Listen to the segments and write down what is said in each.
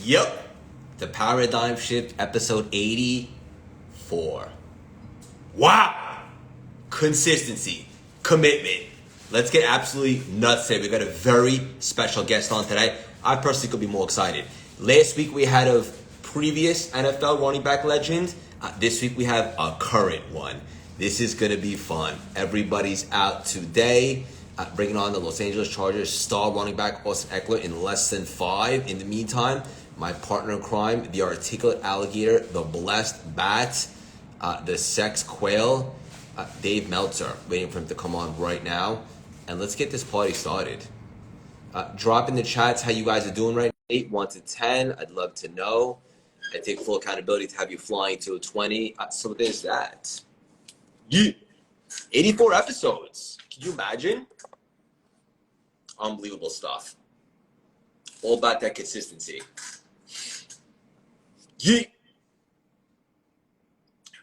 Yep. The Paradigm Shift, episode 84. Wow. Consistency. Commitment. Let's get absolutely nuts today. We got a very special guest on today. I personally could be more excited. Last week we had a previous NFL running back legend. This week we have a current one. This is going to be fun. Everybody's out today. Bringing on the Los Angeles Chargers star running back Austin Ekeler in less than 5. In the meantime, my partner in crime, the articulate alligator, the blessed bat, the sex quail, Dave Meltzer, waiting for him to come on right now. And let's get this party started. Drop in the chats how you guys are doing right now. 8, 1 to 10. I'd love to know. I take full accountability to have you flying to a 20. So there's that. Yeah. 84 episodes. Can you imagine? Unbelievable stuff. All about that consistency. Yeah.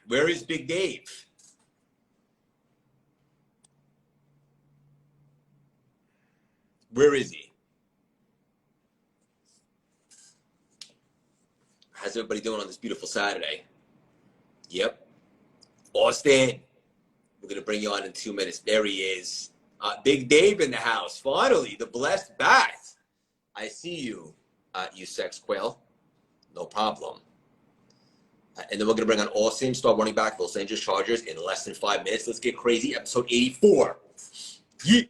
Where is Big Dave? Where is he? How's everybody doing on this beautiful Saturday? Yep. Austin, we're going to bring you on in 2 minutes. There he is. Big Dave in the house. Finally, the blessed bat. I see you, you sex quail. No problem. And then we're going to bring on Austin, star running back, Los Angeles Chargers, in less than 5 minutes. Let's get crazy. Episode 84. Yeah.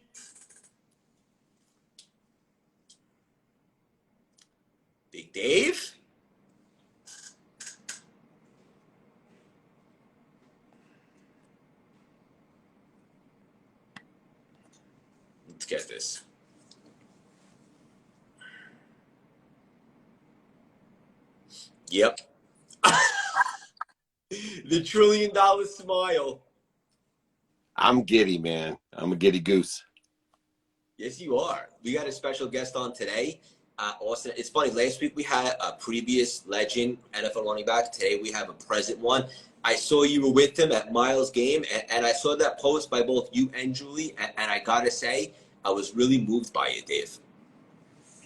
Big Dave. Let's get this. Yep. The $1 trillion smile. I'm giddy, man. I'm a giddy goose. Yes, you are. We got a special guest on today. Austin, it's funny. Last week we had a previous legend, NFL running back. Today we have a present one. I saw you were with him at Miles' game, and I saw that post by both you and Julie, and I got to say, I was really moved by it, Dave.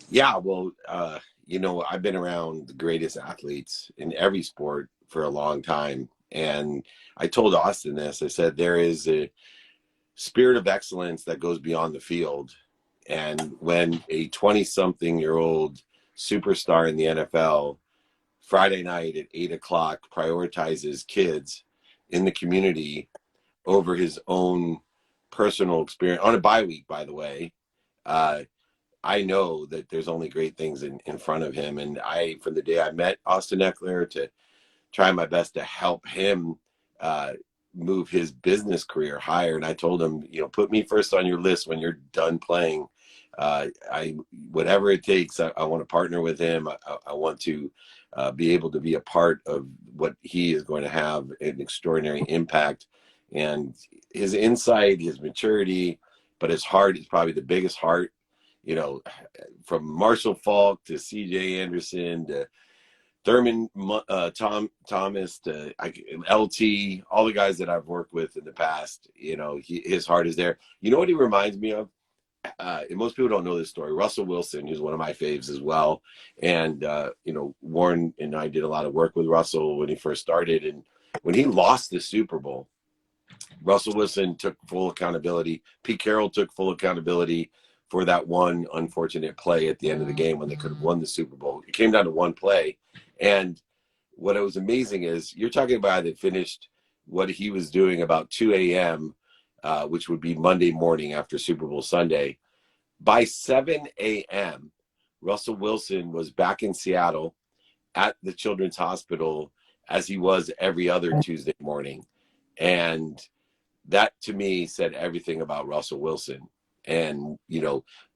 Yeah, well, I've been around the greatest athletes in every sport for a long time. And I told Austin this. I said, there is a spirit of excellence that goes beyond the field. And when a 20-something-year-old superstar in the NFL, Friday night at 8 o'clock, prioritizes kids in the community over his own personal experience, on a bye week, by the way, I know that there's only great things in front of him. And from the day I met Austin Ekeler to try my best to help him move his business career higher. And I told him, put me first on your list when you're done playing. Whatever it takes, I want to partner with him. I want to be able to be a part of what he is going to have an extraordinary impact. And his insight, his maturity, but his heart is probably the biggest heart. From Marshall Falk to C.J. Anderson to Thurman Thomas to LT, all the guys that I've worked with in the past, his heart is there. You know what he reminds me of? And most people don't know this story. Russell Wilson, who's one of my faves as well. And, Warren and I did a lot of work with Russell when he first started. And when he lost the Super Bowl, Russell Wilson took full accountability. Pete Carroll took full accountability for that one unfortunate play at the end of the game when they could have won the Super Bowl. It came down to one play. And what was amazing is you're talking about a guy that finished what he was doing about 2 a.m., which would be Monday morning after Super Bowl Sunday. By 7 a.m., Russell Wilson was back in Seattle at the Children's Hospital as he was every other Tuesday morning. And that, to me, said everything about Russell Wilson. And,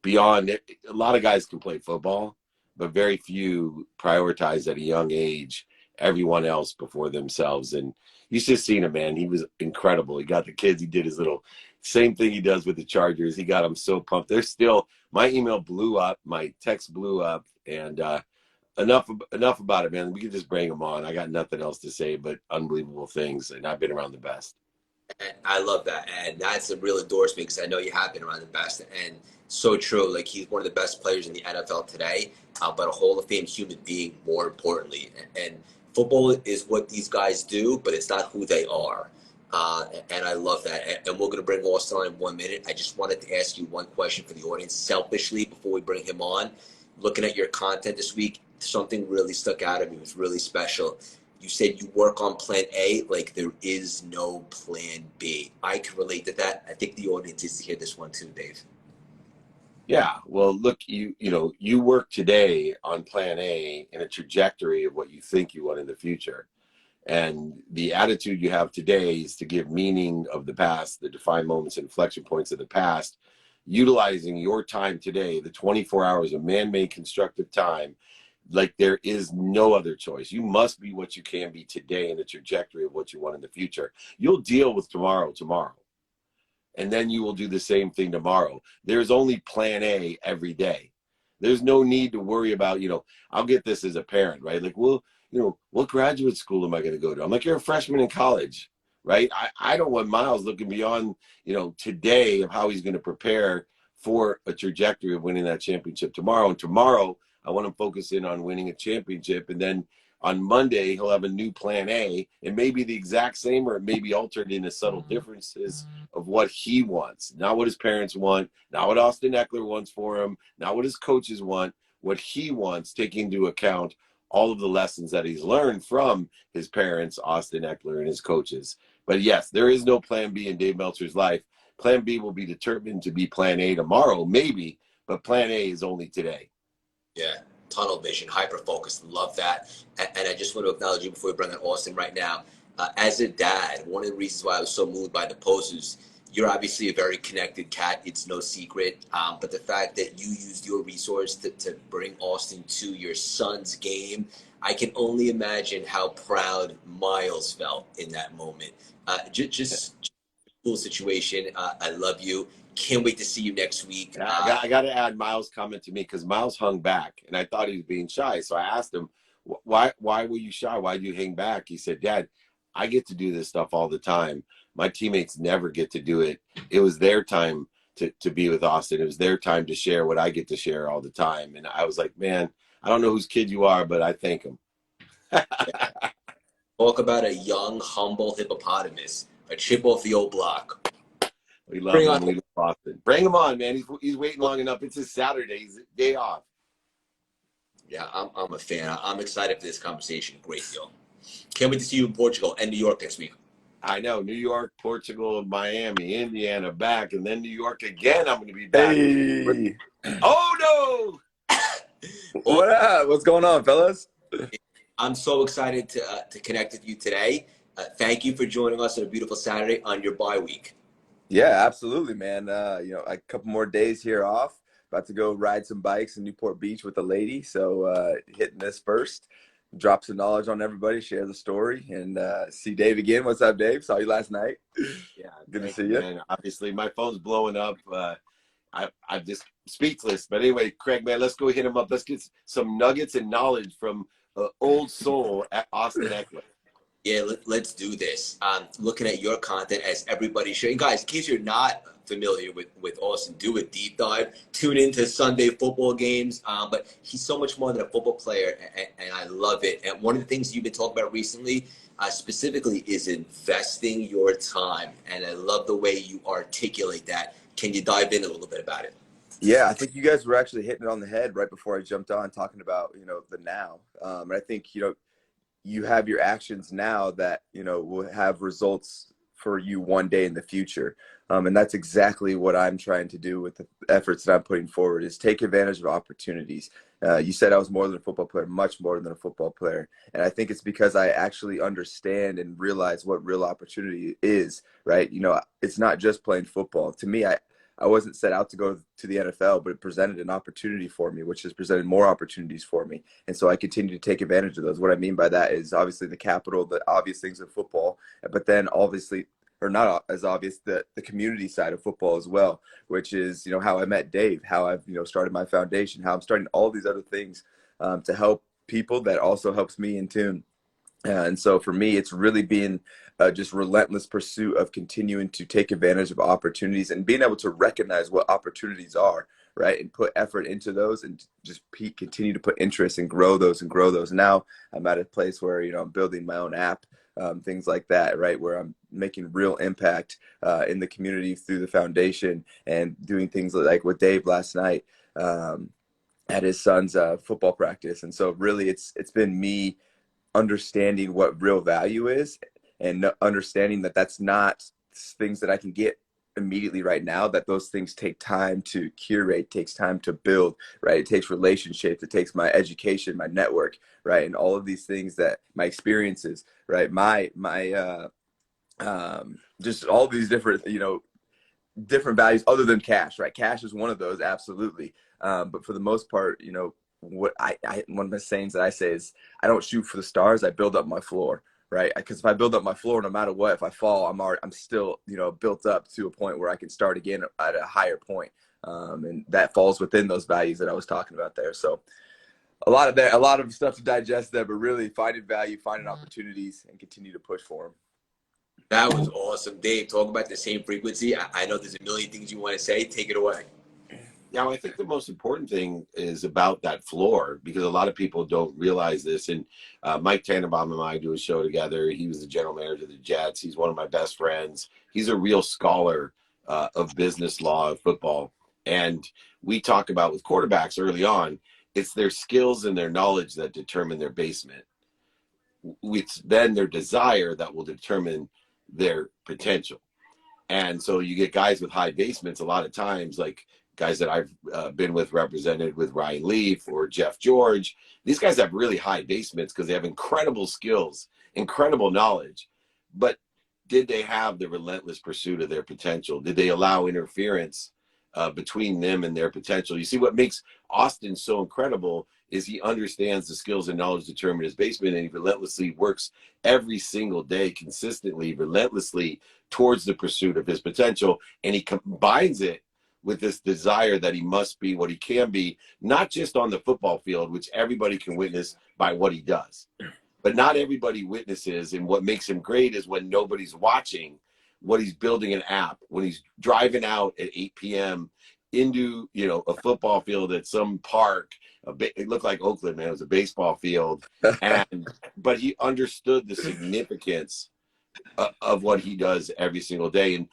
beyond it, a lot of guys can play football, but very few prioritize at a young age everyone else before themselves. And you just seen him, man. He was incredible. He got the kids. He did his little same thing he does with the Chargers. He got them so pumped. They're still, my email blew up. My text blew up. And enough about it, man. We can just bring him on. I got nothing else to say but unbelievable things. And I've been around the best. And I love that. And that's a real endorsement because I know you have been around the best. And So true. Like, he's one of the best players in the NFL today, but a Hall of Fame human being, more importantly. And football is what these guys do, but it's not who they are. And I love that. And we're going to bring Austin on in 1 minute. I just wanted to ask you one question for the audience, selfishly, before we bring him on. Looking at your content this week, something really stuck out at me. It was really special. You said you work on plan A like there is no plan B. I can relate to that. I think the audience needs to hear this one too, Dave. Yeah, well, look, you work today on plan A and a trajectory of what you think you want in the future. And the attitude you have today is to give meaning of the past, the defined moments and inflection points of the past, utilizing your time today, the 24 hours of man-made constructive time, like there is no other choice. You must be what you can be today in the trajectory of what you want in the future. You'll deal with tomorrow, and then you will do the same thing tomorrow. There's only plan A every day. There's no need to worry about, I'll get this as a parent, right? Like, well, what graduate school am I going to go to? I'm like, you're a freshman in college, right? I don't want Miles looking beyond, today of how he's going to prepare for a trajectory of winning that championship tomorrow. And tomorrow, I want him focusing on winning a championship. And then on Monday, he'll have a new plan A. It may be the exact same, or it may be altered in the subtle differences of what he wants, not what his parents want, not what Austin Ekeler wants for him, not what his coaches want, what he wants, taking into account all of the lessons that he's learned from his parents, Austin Ekeler, and his coaches. But yes, there is no plan B in Dave Meltzer's life. Plan B will be determined to be plan A tomorrow, maybe, but plan A is only today. Yeah, tunnel vision, hyper focused. Love that. And I just want to acknowledge you before we bring in Austin right now. As a dad, one of the reasons why I was so moved by the post is you're obviously a very connected cat. It's no secret. But the fact that you used your resource to bring Austin to your son's game, I can only imagine how proud Miles felt in that moment. Just cool situation. I love you. Can't wait to see you next week. I got to add Miles' comment to me, because Miles hung back, and I thought he was being shy. So I asked him, why were you shy? Why did you hang back? He said, Dad, I get to do this stuff all the time. My teammates never get to do it. It was their time to be with Austin. It was their time to share what I get to share all the time. And I was like, man, I don't know whose kid you are, but I thank him. Talk about a young, humble hippopotamus. A chip off the old block. We love him. We love Austin. Bring him on, man. He's waiting long enough. It's his Saturday. He's day off. Yeah, I'm a fan. I'm excited for this conversation. Great deal. Can't wait to see you in Portugal and New York next week. I know. New York, Portugal, Miami, Indiana, back, and then New York again. I'm going to be back. Hey. Oh, no. What up? What's going on, fellas? I'm so excited to connect with you today. Thank you for joining us on a beautiful Saturday on your bye week. Yeah, absolutely, man. A couple more days here off. About to go ride some bikes in Newport Beach with a lady. So hitting this first, drop some knowledge on everybody, share the story, and see Dave again. What's up, Dave? Saw you last night. Yeah, good to see you. Man. Obviously, my phone's blowing up. I'm just speechless. But anyway, Craig, man, let's go hit him up. Let's get some nuggets and knowledge from old soul at Austin Ekeler. Yeah, let's do this. Looking at your content as everybody should. And guys, in case you're not familiar with Austin, do a deep dive. Tune into Sunday football games. But he's so much more than a football player, and I love it. And one of the things you've been talking about recently, specifically, is investing your time. And I love the way you articulate that. Can you dive in a little bit about it? Yeah, I think you guys were actually hitting it on the head right before I jumped on talking about, the now. And I think, you have your actions now that, will have results for you one day in the future. And that's exactly what I'm trying to do with the efforts that I'm putting forward, is take advantage of opportunities. You said I was more than a football player, much more than a football player. And I think it's because I actually understand and realize what real opportunity is, right? It's not just playing football. To me, I wasn't set out to go to the NFL, but it presented an opportunity for me, which has presented more opportunities for me. And so I continue to take advantage of those. What I mean by that is obviously the capital, the obvious things of football, but then obviously, or not as obvious, the community side of football as well, which is, how I met Dave, how I've, started my foundation, how I'm starting all these other things to help people that also helps me in tune. And so for me, it's really been just relentless pursuit of continuing to take advantage of opportunities and being able to recognize what opportunities are, right, and put effort into those, and just continue to put interest and grow those. And now I'm at a place where, I'm building my own app, things like that, right, where I'm making real impact in the community through the foundation, and doing things like with Dave last night at his son's football practice. And so really it's been me understanding what real value is, and understanding that that's not things that I can get immediately right now, that those things take time to curate, takes time to build, right? It takes relationships, it takes my education, my network, right? And all of these things, that my experiences, right? My just all these different, different values other than cash, right? Cash is one of those, absolutely. But for the most part, what one of the sayings that I say is, I don't shoot for the stars, I build up my floor, right? Because if I build up my floor, no matter what, if I fall, I'm still, built up to a point where I can start again at a higher point. And that falls within those values that I was talking about there. So a lot of stuff to digest there, but really finding value, finding opportunities, and continue to push for them. That was awesome. Dave, talk about the same frequency. I know there's a million things you want to say. Take it away. Yeah, I think the most important thing is about that floor, because a lot of people don't realize this. And Mike Tannenbaum and I do a show together. He was the general manager of the Jets. He's one of my best friends. He's a real scholar of business law of football. And we talk about with quarterbacks early on, it's their skills and their knowledge that determine their basement. It's then their desire that will determine their potential. And so you get guys with high basements a lot of times, like guys that I've been with, represented with Ryan Leaf or Jeff George. These guys have really high basements because they have incredible skills, incredible knowledge. But did they have the relentless pursuit of their potential? Did they allow interference between them and their potential? You see, what makes Austin so incredible is he understands the skills and knowledge to determine his basement, and he relentlessly works every single day, consistently, relentlessly towards the pursuit of his potential. And he combines it with this desire that he must be what he can be, not just on the football field, which everybody can witness by what he does, but not everybody witnesses. And what makes him great is when nobody's watching, what he's building an app, when he's driving out at 8 p.m. into, a football field at some park. It looked like Oakland, man. It was a baseball field. But he understood the significance of what he does every single day. And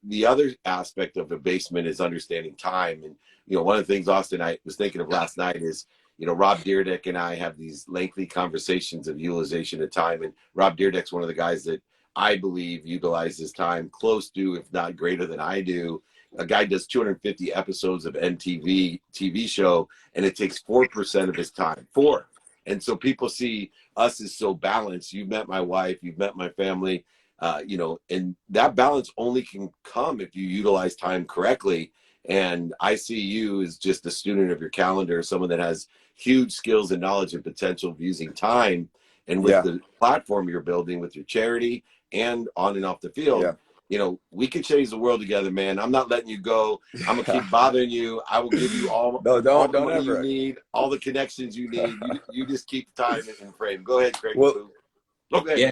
the other aspect of the basement is understanding time. And, one of the things, Austin, I was thinking of last night is, Rob Dyrdek and I have these lengthy conversations of utilization of time. And Rob Dyrdek's one of the guys that I believe utilizes time close to, if not greater than I do. A guy does 250 episodes of MTV TV show, and it takes 4% of his time. 4. And so people see us as so balanced. You've met my wife, you've met my family, and that balance only can come if you utilize time correctly. And I see you as just a student of your calendar, someone that has huge skills and knowledge and potential of using time. And with the platform you're building with your charity and on and off the field, we can change the world together, man. I'm not letting you go. I'm gonna keep bothering you. I will give you all the money you need, all the connections you need. You just keep the time in frame. Go ahead, Craig. Well, okay. Yeah.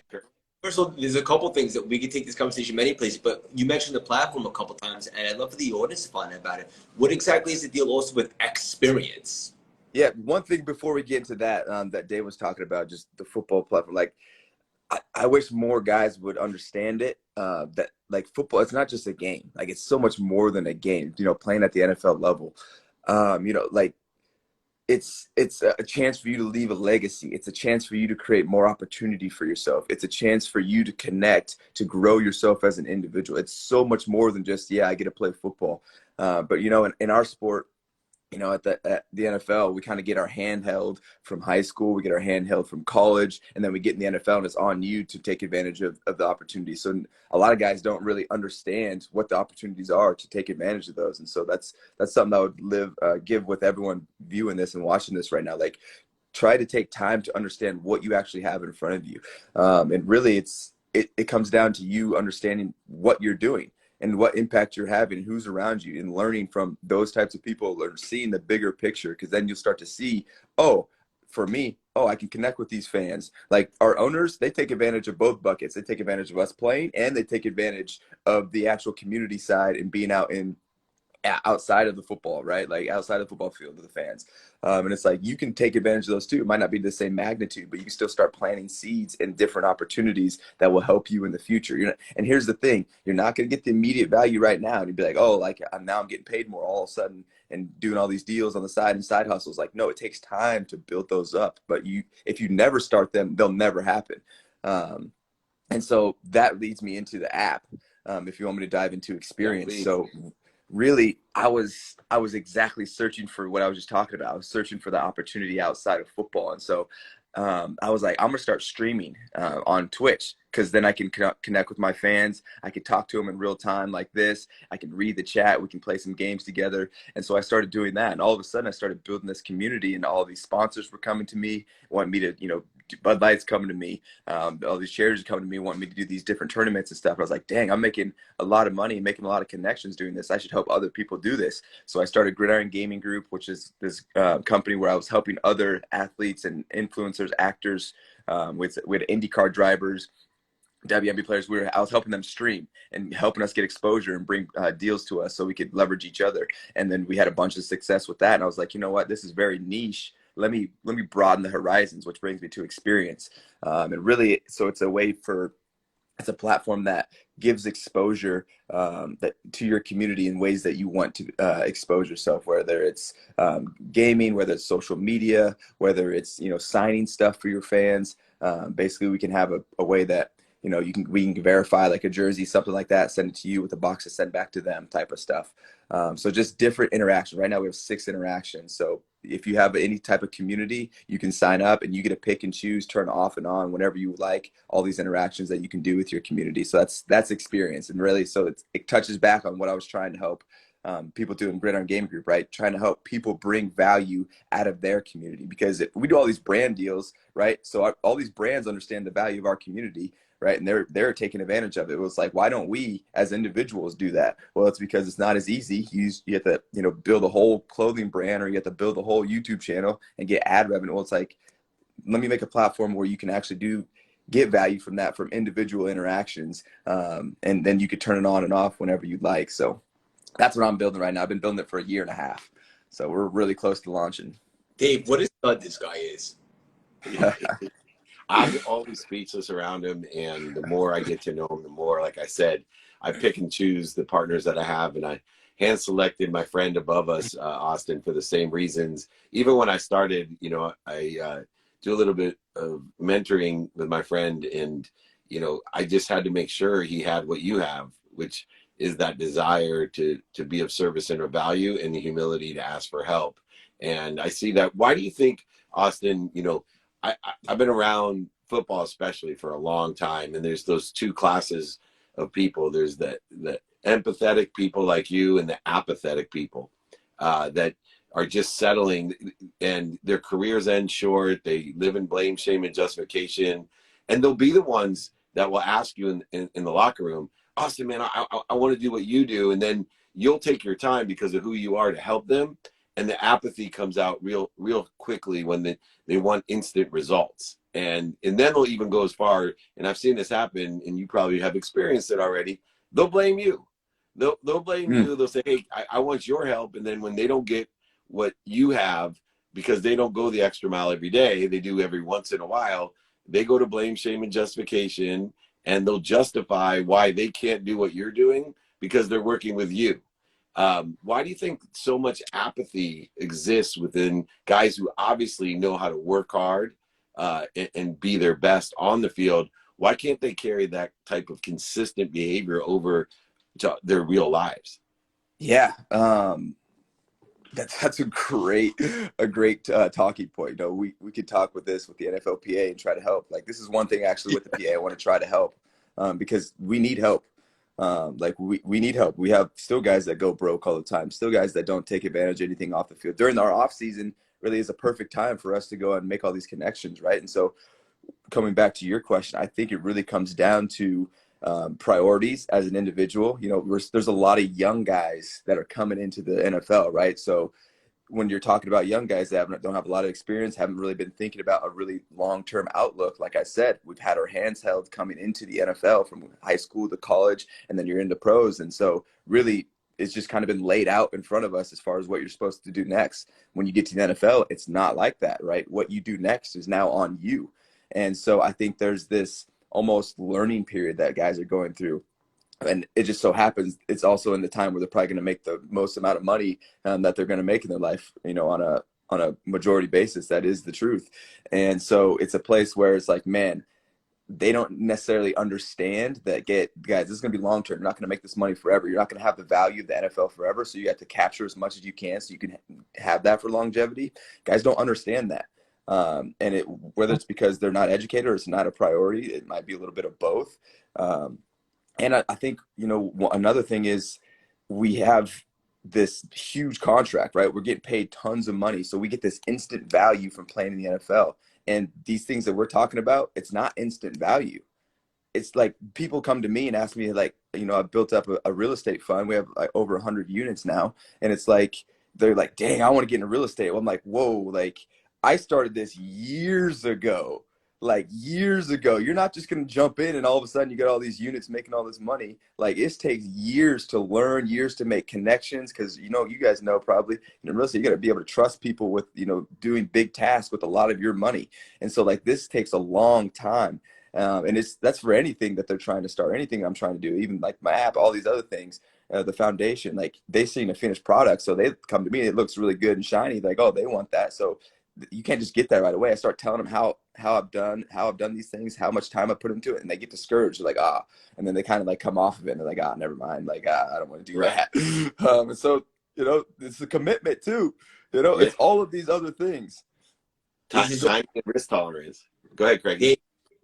First of all, there's a couple things that we could take this conversation many places, but you mentioned the platform a couple times, and I'd love for the audience to find out about it. What exactly is the deal also with experience? Yeah, one thing before we get into that, that Dave was talking about, just the football platform. Like, I wish more guys would understand it. That like football, it's not just a game. Like, it's so much more than a game. Playing at the NFL level, like it's a chance for you to leave a legacy. It's a chance for you to create more opportunity for yourself. It's a chance for you to connect, to grow yourself as an individual. It's so much more than just, I get to play football. But in our sport, at the NFL, we kind of get our hand held from high school, we get our hand held from college, and then we get in the NFL, and it's on you to take advantage of the opportunity. So a lot of guys don't really understand what the opportunities are to take advantage of those. And so that's something I would give with everyone viewing this and watching this right now. Like, try to take time to understand what you actually have in front of you. And really it comes down to you understanding what you're doing and what impact you're having, who's around you, and learning from those types of people, or seeing the bigger picture. Because then you'll start to see, for me, I can connect with these fans. Like, our owners, they take advantage of both buckets. They take advantage of us playing, and they take advantage of the actual community side and being out in outside of the football, right? Like outside of the football field to the fans. And it's like you can take advantage of those too. It might not be the same magnitude, but you can still start planting seeds in different opportunities that will help you in the future. And here's the thing: you're not going to get the immediate value right now, and you'd be like, oh, like I'm getting paid more all of a sudden, and doing all these deals on the side and side hustles. Like, no, it takes time to build those up. But if you never start them, they'll never happen. And so that leads me into the app. If you want me to dive into experience. So really, I was exactly searching for what I was just talking about. I was searching for the opportunity outside of football. And so I was like, I'm going to start streaming on Twitch, because then I can connect with my fans. I can talk to them in real time like this. I can read the chat. We can play some games together. And so I started doing that. And all of a sudden I started building this community, and all these sponsors were coming to me, wanting me to, Bud Light's coming to me. All these charities are coming to me, wanting me to do these different tournaments and stuff. I was like, dang, I'm making a lot of money, making a lot of connections doing this. I should help other people do this. So I started Gridiron Gaming Group, which is this company where I was helping other athletes and influencers, actors, with IndyCar drivers, WNBA players. I was helping them stream and helping us get exposure and bring deals to us so we could leverage each other. And then we had a bunch of success with that. And I was like, you know what, this is very niche. Let me broaden the horizons, which brings me to experience. And really, so it's a platform that gives exposure to your community in ways that you want to expose yourself, whether it's gaming, whether it's social media, whether it's, signing stuff for your fans. Basically, we can have a way that, we can verify like a jersey, something like that, send it to you with a box to send back to them type of stuff. So just different interactions. Right now we have 6 interactions. So if you have any type of community, you can sign up and you get to pick and choose, turn off and on whenever you like, all these interactions that you can do with your community. So that's experience. And really, so it touches back on what I was trying to help people do in Gridiron Game Group, right? Trying to help people bring value out of their community, because if we do all these brand deals, right? So all these brands understand the value of our community, right? And they're taking advantage of it. It was like, why don't we as individuals do that? Well, it's because it's not as easy. You have to, build a whole clothing brand, or you have to build a whole YouTube channel and get ad revenue. Well, it's like, let me make a platform where you can actually get value from that, from individual interactions. And then you could turn it on and off whenever you'd like. So that's what I'm building right now. I've been building it for 1.5 years. So we're really close to launching. Dave, what a stud this guy is. I'm always speechless around him, and the more I get to know him, the more, like I said, I pick and choose the partners that I have, and I hand selected my friend above us, Austin, for the same reasons. Even when I started, I do a little bit of mentoring with my friend, and I just had to make sure he had what you have, which is that desire to be of service and of value, and the humility to ask for help. And I see that. Why do you think, Austin, I've been around football especially for a long time, and there's those 2 classes of people. There's the empathetic people like you, and the apathetic people that are just settling, and their careers end short. They live in blame, shame, and justification, and they'll be the ones that will ask you in the locker room, Austin, man, I want to do what you do, and then you'll take your time because of who you are to help them. And the apathy comes out real quickly when they want instant results. And then they'll even go as far, and I've seen this happen, and you probably have experienced it already, they'll blame you. They'll blame you. They'll say, hey, I want your help. And then when they don't get what you have, because they don't go the extra mile every day, they do every once in a while, they go to blame, shame, and justification, and they'll justify why they can't do what you're doing because they're working with you. Why do you think so much apathy exists within guys who obviously know how to work hard and be their best on the field? Why can't they carry that type of consistent behavior over to their real lives? Yeah, that's a great talking point. We could talk with the NFLPA and try to help. Like, this is one thing actually with the PA I want to try to help, because we need help. We need help. We have still guys that go broke all the time, still guys that don't take advantage of anything off the field. During our off season really is a perfect time for us to go and make all these connections, right? And so coming back to your question, I think it really comes down to priorities as an individual. There's a lot of young guys that are coming into the NFL, right? So when you're talking about young guys that don't have a lot of experience, haven't really been thinking about a really long-term outlook. Like I said, we've had our hands held coming into the NFL from high school to college, and then you're into pros. And so really it's just kind of been laid out in front of us as far as what you're supposed to do next. When you get to the NFL, it's not like that, right? What you do next is now on you. And so I think there's this almost learning period that guys are going through. And it just so happens it's also in the time where they're probably going to make the most amount of money that they're going to make in their life, on a majority basis. That is the truth. And so it's a place where it's like, man, they don't necessarily understand that, guys, this is going to be long term. You're not going to make this money forever. You're not going to have the value of the NFL forever. So you have to capture as much as you can so you can have that for longevity. Guys don't understand that. And whether it's because they're not educated or it's not a priority, it might be a little bit of both. And I think, another thing is we have this huge contract, right? We're getting paid tons of money. So we get this instant value from playing in the NFL. And these things that we're talking about, it's not instant value. It's like people come to me and ask me, like, I've built up a real estate fund. We have like over 100 units now. And it's like, they're like, dang, I want to get into real estate. Well, I'm like, whoa, like I started this years ago. Like years ago. You're not just going to jump in and all of a sudden you get all these units making all this money. Like it takes years to learn, years to make connections. Cause you guys know probably in real estate, you got to be able to trust people with, doing big tasks with a lot of your money. And so like this takes a long time. And that's for anything that they're trying to start, anything I'm trying to do, even like my app, all these other things, the foundation, like they seen a finished product. So they come to me, it looks really good and shiny. Like, oh, they want that. So you can't just get that right away. I start telling them how I've done these things, how much time I put into it, and they get discouraged. They're like, and then they kind of like come off of it and they're like, never mind. Like, I don't want to do that. And so, it's a commitment too. It's all of these other things. Time and risk tolerance. Go ahead, Craig.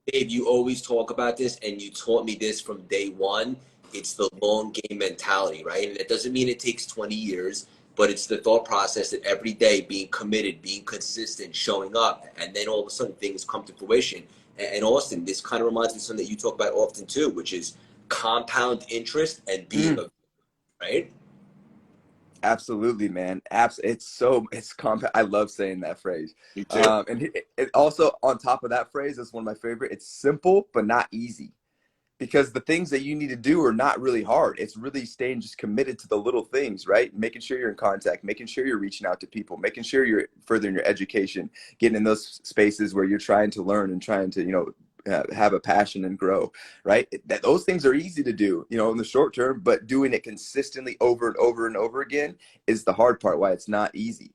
Dave, you always talk about this, and you taught me this from day one. It's the long game mentality, right? And it doesn't mean it takes 20 years. But it's the thought process that every day being committed, being consistent, showing up, and then all of a sudden things come to fruition. And Austin, this kind of reminds me of something that you talk about often too, which is compound interest and being right? Absolutely, man. It's compound. I love saying that phrase. Me too. And it also on top of that phrase, is one of my favorite. It's simple, but not easy. Because the things that you need to do are not really hard. It's really staying just committed to the little things, right? Making sure you're in contact, making sure you're reaching out to people, making sure you're furthering your education, getting in those spaces where you're trying to learn and trying to, have a passion and grow, right? Those things are easy to do, in the short term, but doing it consistently over and over and over again is the hard part, why it's not easy.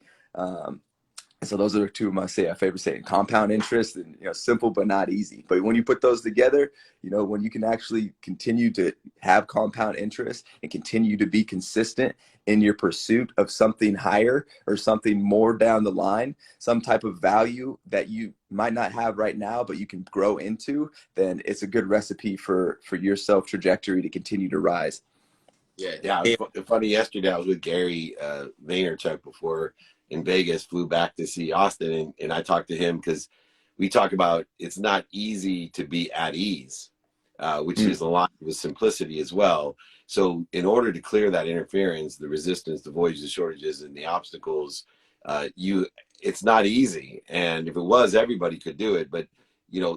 So those are two of my favorite saying: compound interest and simple but not easy. But when you put those together, when you can actually continue to have compound interest and continue to be consistent in your pursuit of something higher or something more down the line, some type of value that you might not have right now but you can grow into, then it's a good recipe for your self trajectory to continue to rise. Yeah. It was funny. Yesterday I was with Gary Vaynerchuk before in Vegas, flew back to see Austin, and I talked to him because we talk about it's not easy to be at ease, which is a lot with simplicity as well. So in order to clear that interference, the resistance, the voids, the shortages, and the obstacles, it's not easy. And if it was, everybody could do it. But,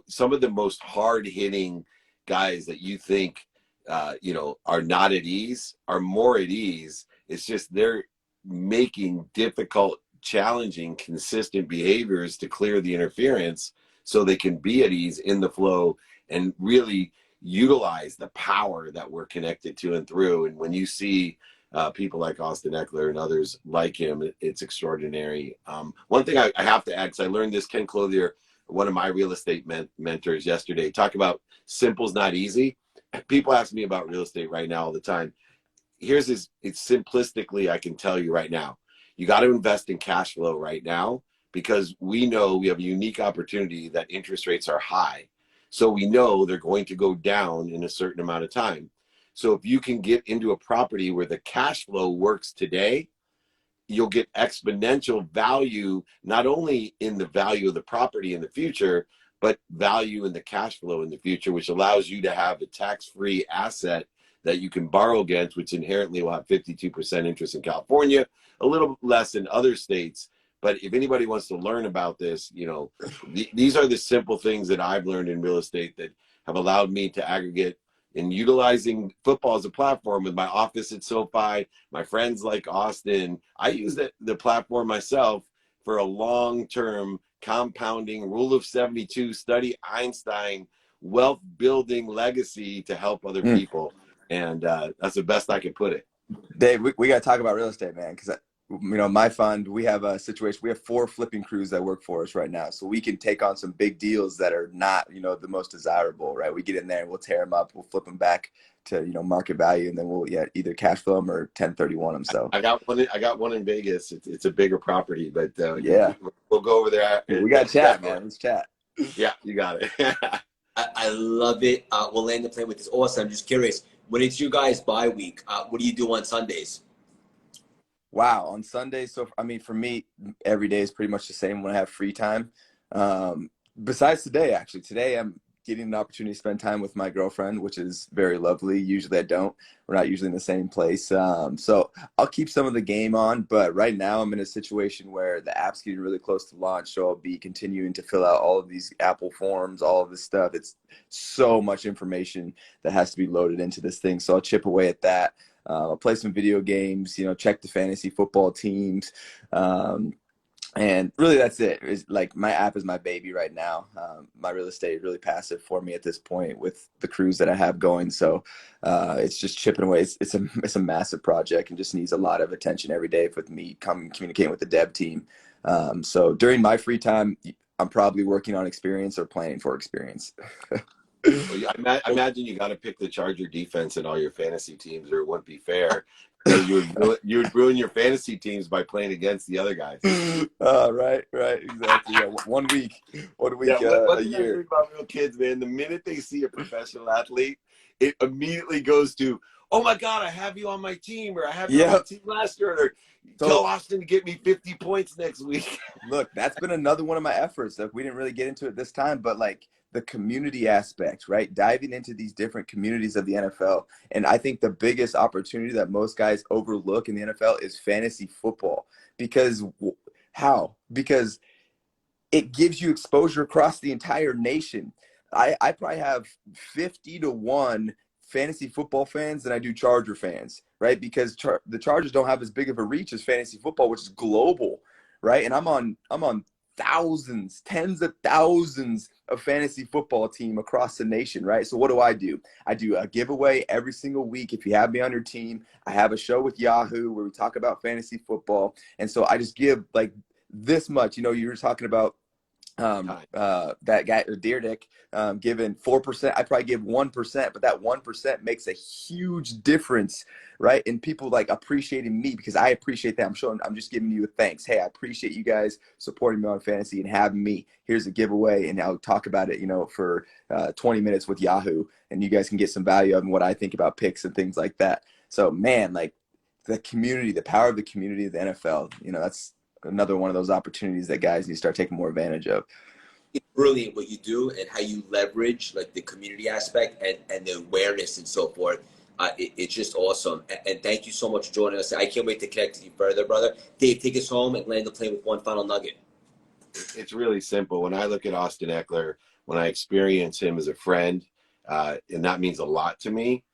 some of the most hard-hitting guys that you think, are not at ease are more at ease. It's just they're making difficult, challenging, consistent behaviors to clear the interference so they can be at ease in the flow and really utilize the power that we're connected to and through. And when you see people like Austin Ekeler and others like him, it's extraordinary. One thing I have to add, because I learned this, Ken Clothier, one of my real estate mentors yesterday, talk about simple's not easy. People ask me about real estate right now all the time. It's simplistically, I can tell you right now, you got to invest in cash flow right now, because we know we have a unique opportunity that interest rates are high. So we know they're going to go down in a certain amount of time. So if you can get into a property where the cash flow works today, you'll get exponential value, not only in the value of the property in the future, but value in the cash flow in the future, which allows you to have a tax-free asset that you can borrow against, which inherently will have 52% interest in California, a little less in other states. But if anybody wants to learn about this, these are the simple things that I've learned in real estate that have allowed me to aggregate and utilizing football as a platform with my office at SoFi, my friends like Austin. I use the platform myself for a long-term compounding rule of 72, study Einstein, wealth building legacy to help other people. And that's the best I can put it. Dave, we got to talk about real estate, man, because my fund, we have a situation. We have 4 flipping crews that work for us right now, so we can take on some big deals that are not, the most desirable, right? We get in there and we'll tear them up, we'll flip them back to market value, and then we'll either cash flow them or 1031 them. So I got one in Vegas. It's a bigger property, but yeah, we'll go over there. we got to chat, man. Let's chat. Yeah, you got it. I love it. We'll land the plane with this. Awesome. I'm just curious. When it's you guys bye week, what do you do on Sundays? Wow, on Sundays. So I mean, for me, every day is pretty much the same when I have free time. Besides today, actually, today I'm getting an opportunity to spend time with my girlfriend, which is very lovely. Usually I don't. We're not usually in the same place. So I'll keep some of the game on, but right now I'm in a situation where the app's getting really close to launch. So I'll be continuing to fill out all of these Apple forms, all of this stuff. It's so much information that has to be loaded into this thing. So I'll chip away at that. I'll play some video games, check the fantasy football teams. And really, that's it. It's like my app is my baby right now. My real estate is really passive for me at this point with the crews that I have going. So it's just chipping away. It's a massive project and just needs a lot of attention every day with me communicating with the dev team. So during my free time, I'm probably working on experience or planning for experience. Well, I imagine you got to pick the Charger defense in all your fantasy teams, or it wouldn't be fair. You would ruin your fantasy teams by playing against the other guys. Right, exactly. Yeah, one week a year. About real kids, man, the minute they see a professional athlete, it immediately goes to, oh my God, I have you on my team, or I have you on my team last year, or tell Austin to get me 50 points next week. Look, that's been another one of my efforts. Like, we didn't really get into it this time, but like the community aspect, right? Diving into these different communities of the NFL. And I think the biggest opportunity that most guys overlook in the NFL is fantasy football. Because Because it gives you exposure across the entire nation. I probably have 50-1 fantasy football fans than I do Charger fans, right? Because the Chargers don't have as big of a reach as fantasy football, which is global, right? And I'm on thousands, tens of thousands of fantasy football team across the nation, right? So what do? I do a giveaway every single week. If you have me on your team, I have a show with Yahoo where we talk about fantasy football. And so I just give like this much. You were talking about that guy Deerdick giving 4%. I probably give 1%, but that 1% makes a huge difference, right? And people like appreciating me because I appreciate that. I'm just giving you a thanks. Hey, I appreciate you guys supporting me on fantasy and having me. Here's a giveaway, and I'll talk about it, for 20 minutes with Yahoo, and you guys can get some value of what I think about picks and things like that. So, man, like the community, the power of the community of the NFL, that's another one of those opportunities that guys need to start taking more advantage of. It's brilliant what you do and how you leverage like the community aspect and the awareness and so forth. It's just awesome. And thank you so much for joining us. I can't wait to connect with you further, brother. Dave, take us home and land the plane with one final nugget. It's really simple. When I look at Austin Ekeler, when I experience him as a friend, and that means a lot to me,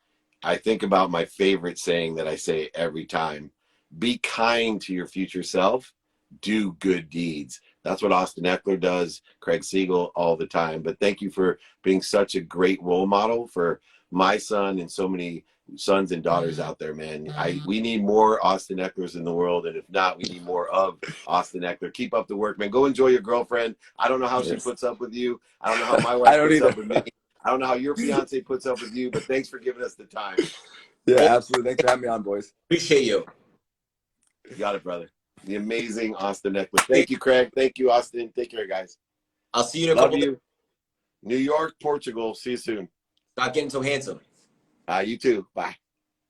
I think about my favorite saying that I say every time: be kind to your future self, do good deeds. That's what Austin Ekeler does, Craig Siegel, all the time. But thank you for being such a great role model for my son and so many sons and daughters out there, man. We need more Austin Eklers in the world, and if not, we need more of Austin Ekeler. Keep up the work, man. Go enjoy your girlfriend. I don't know how she puts up with you. I don't know how my wife puts up with me. I don't know how your fiance puts up with you, but thanks for giving us the time. Yeah, absolutely. Thanks for having me on, boys. Appreciate you. You got it, brother. The amazing Austin Ekeler. Thank you, Craig. Thank you, Austin. Take care, guys. I'll see you in a Love couple you. New York, Portugal. See you soon. Stop getting so handsome. You too. Bye.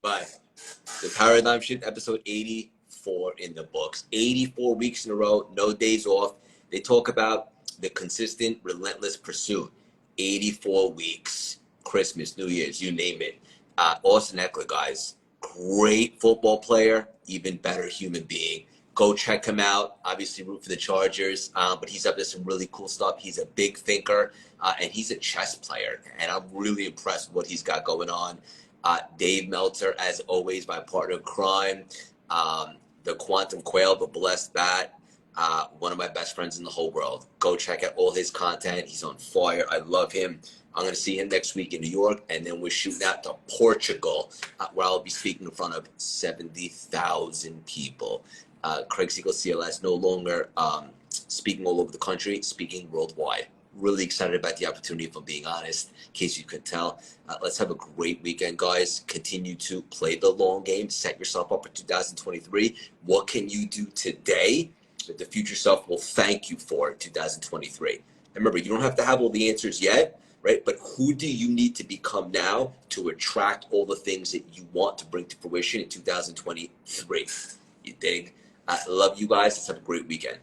Bye. The Paradigm Shift, episode 84 in the books. 84 weeks in a row, no days off. They talk about the consistent, relentless pursuit. 84 weeks, Christmas, New Year's, you name it. Austin Ekeler, guys, great football player, even better human being. Go check him out. Obviously, root for the Chargers, but he's up to some really cool stuff. He's a big thinker, and he's a chess player, and I'm really impressed with what he's got going on. Dave Meltzer, as always, my partner in crime, the Quantum Quail, the Blessed Bat, one of my best friends in the whole world. Go check out all his content. He's on fire. I love him. I'm going to see him next week in New York, and then we're shooting out to Portugal, where I'll be speaking in front of 70,000 people. Craig Siegel CLS no longer speaking all over the country, speaking worldwide. Really excited about the opportunity, if I'm being honest, in case you could tell. Let's have a great weekend, guys. Continue to play the long game. Set yourself up for 2023. What can you do today that the future self will thank you for in 2023? And remember, you don't have to have all the answers yet, right? But who do you need to become now to attract all the things that you want to bring to fruition in 2023? You dig? I love you guys. Let's have a great weekend.